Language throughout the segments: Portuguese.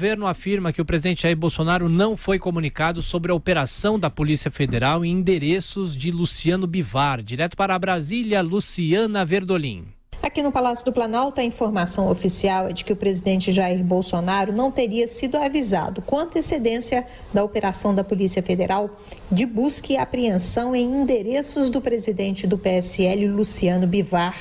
governo afirma que o presidente Jair Bolsonaro não foi comunicado sobre a operação da Polícia Federal em endereços de Luciano Bivar. Direto para Brasília, Luciana Verdolim. Aqui no Palácio do Planalto, a informação oficial é de que o presidente Jair Bolsonaro não teria sido avisado com antecedência da operação da Polícia Federal de busca e apreensão em endereços do presidente do PSL, Luciano Bivar,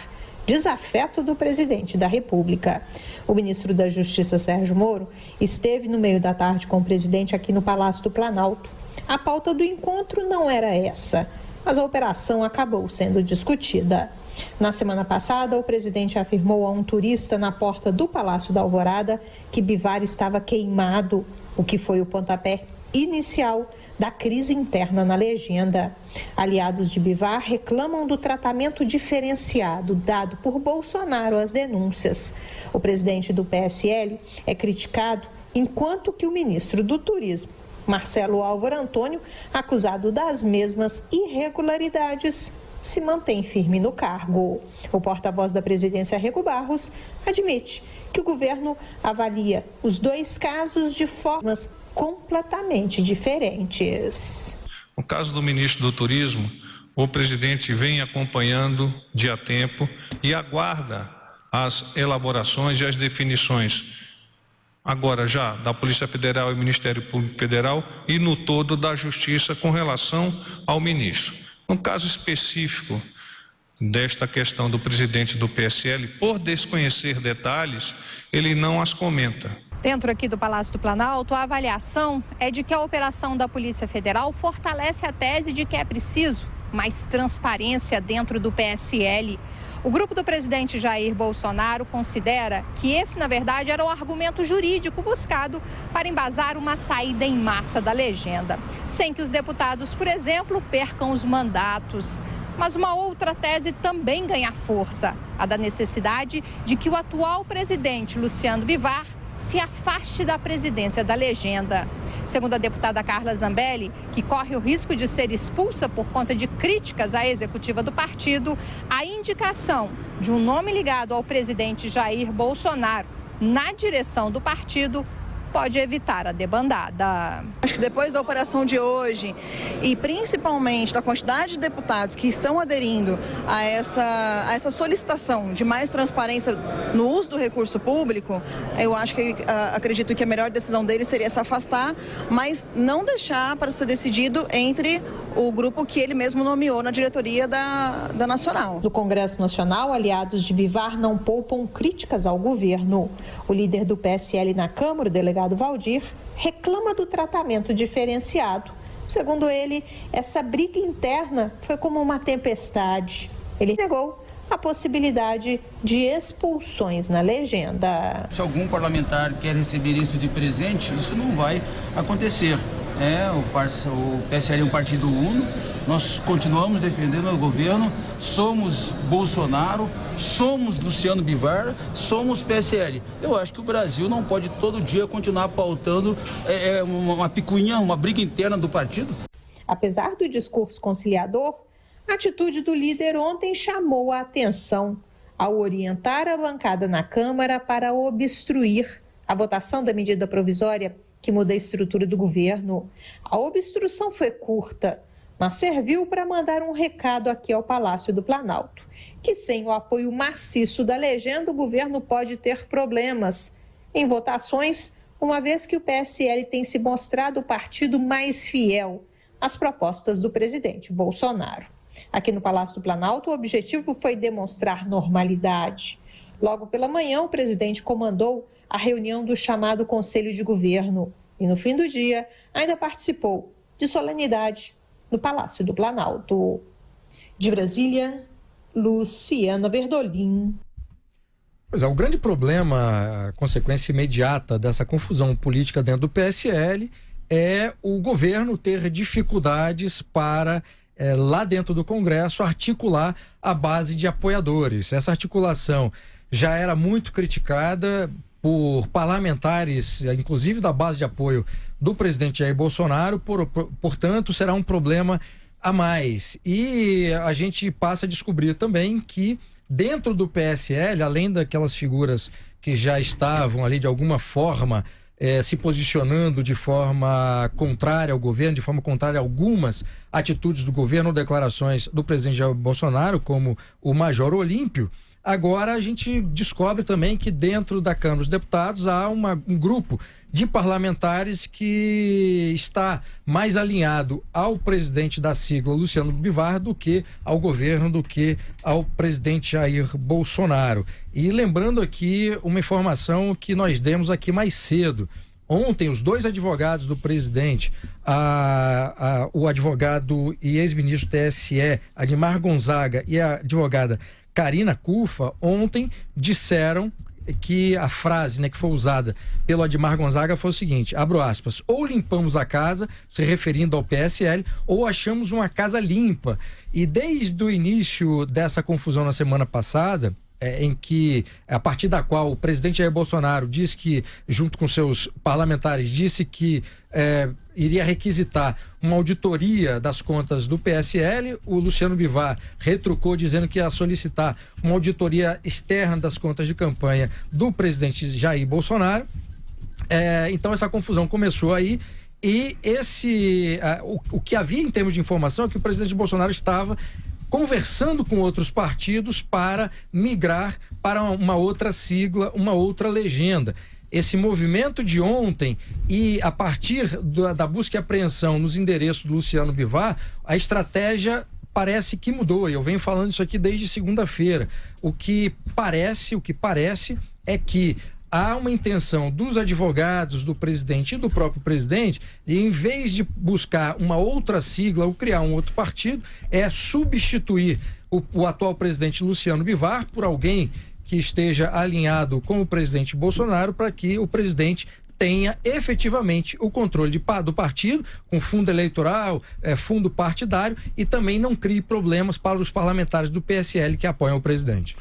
desafeto do presidente da República. O ministro da Justiça, Sérgio Moro, esteve no meio da tarde com o presidente aqui no Palácio do Planalto. A pauta do encontro não era essa, mas a operação acabou sendo discutida. Na semana passada, o presidente afirmou a um turista na porta do Palácio da Alvorada que Bivar estava queimado, o que foi o pontapé inicial da crise interna na legenda. Aliados de Bivar reclamam do tratamento diferenciado dado por Bolsonaro às denúncias. O presidente do PSL é criticado, enquanto que o ministro do Turismo, Marcelo Álvaro Antônio, acusado das mesmas irregularidades, se mantém firme no cargo. O porta-voz da presidência, Rego Barros, admite que o governo avalia os dois casos de formas completamente diferentes. No caso do ministro do Turismo, o presidente vem acompanhando de a tempo e aguarda as elaborações e as definições, agora já da Polícia Federal e Ministério Público Federal e no todo da Justiça com relação ao ministro. No caso específico desta questão do presidente do PSL, por desconhecer detalhes, ele não as comenta. Dentro aqui do Palácio do Planalto, a avaliação é de que a operação da Polícia Federal fortalece a tese de que é preciso mais transparência dentro do PSL. O grupo do presidente Jair Bolsonaro considera que esse, na verdade, era o argumento jurídico buscado para embasar uma saída em massa da legenda, sem que os deputados, por exemplo, percam os mandatos. Mas uma outra tese também ganha força, a da necessidade de que o atual presidente, Luciano Bivar, se afaste da presidência da legenda. Segundo a deputada Carla Zambelli, que corre o risco de ser expulsa por conta de críticas à executiva do partido, a indicação de um nome ligado ao presidente Jair Bolsonaro na direção do partido pode evitar a debandada. Acho que depois da operação de hoje e principalmente da quantidade de deputados que estão aderindo a essa solicitação de mais transparência no uso do recurso público, eu acho que acredito que a melhor decisão deles seria se afastar, mas não deixar para ser decidido entre o grupo que ele mesmo nomeou na diretoria da Nacional. No Congresso Nacional, aliados de Bivar não poupam críticas ao governo. O líder do PSL na Câmara, o delegado Valdir, reclama do tratamento diferenciado. Segundo ele, essa briga interna foi como uma tempestade. Ele negou a possibilidade de expulsões na legenda. Se algum parlamentar quer receber isso de presente, isso não vai acontecer. O PSL é um partido uno, nós continuamos defendendo o governo, somos Bolsonaro, somos Luciano Bivar, somos PSL. Eu acho que o Brasil não pode todo dia continuar pautando uma picuinha, uma briga interna do partido. Apesar do discurso conciliador, a atitude do líder ontem chamou a atenção ao orientar a bancada na Câmara para obstruir a votação da medida provisória que muda a estrutura do governo. A obstrução foi curta, mas serviu para mandar um recado aqui ao Palácio do Planalto, que sem o apoio maciço da legenda, o governo pode ter problemas em votações, uma vez que o PSL tem se mostrado o partido mais fiel às propostas do presidente Bolsonaro. Aqui no Palácio do Planalto, o objetivo foi demonstrar normalidade. Logo pela manhã, o presidente comandou a reunião do chamado Conselho de Governo e, no fim do dia, ainda participou de solenidade no Palácio do Planalto. De Brasília, Luciana Verdolim. Pois é, o grande problema, a consequência imediata dessa confusão política dentro do PSL é o governo ter dificuldades para, lá dentro do Congresso, articular a base de apoiadores. Essa articulação já era muito criticada por parlamentares, inclusive da base de apoio do presidente Jair Bolsonaro, portanto, será um problema a mais. E a gente passa a descobrir também que dentro do PSL, além daquelas figuras que já estavam ali de alguma forma se posicionando de forma contrária ao governo, de forma contrária a algumas atitudes do governo ou declarações do presidente Jair Bolsonaro, como o Major Olímpio. Agora a gente descobre também que dentro da Câmara dos Deputados há um grupo de parlamentares que está mais alinhado ao presidente da sigla, Luciano Bivar, do que ao governo, do que ao presidente Jair Bolsonaro. E lembrando aqui uma informação que nós demos aqui mais cedo. Ontem, os dois advogados do presidente, o advogado e ex-ministro do TSE, Admar Gonzaga, e a advogada Karina Cufa, ontem disseram que a frase, né, que foi usada pelo Admar Gonzaga foi o seguinte, abro aspas, ou limpamos a casa, se referindo ao PSL, ou achamos uma casa limpa. E desde o início dessa confusão na semana passada, em que, a partir da qual o presidente Jair Bolsonaro disse que, junto com seus parlamentares, disse que iria requisitar uma auditoria das contas do PSL, o Luciano Bivar retrucou dizendo que ia solicitar uma auditoria externa das contas de campanha do presidente Jair Bolsonaro. Então essa confusão começou aí. E o que havia em termos de informação é que o presidente Bolsonaro estava conversando com outros partidos para migrar para uma outra sigla, uma outra legenda. Esse movimento de ontem e a partir da busca e apreensão nos endereços do Luciano Bivar, a estratégia parece que mudou. Eu venho falando isso aqui desde segunda-feira. O que parece é que há uma intenção dos advogados, do presidente e do próprio presidente, e em vez de buscar uma outra sigla ou criar um outro partido, substituir o atual presidente Luciano Bivar por alguém que esteja alinhado com o presidente Bolsonaro, para que o presidente tenha efetivamente o controle do partido, com fundo eleitoral, fundo partidário, e também não crie problemas para os parlamentares do PSL que apoiam o presidente.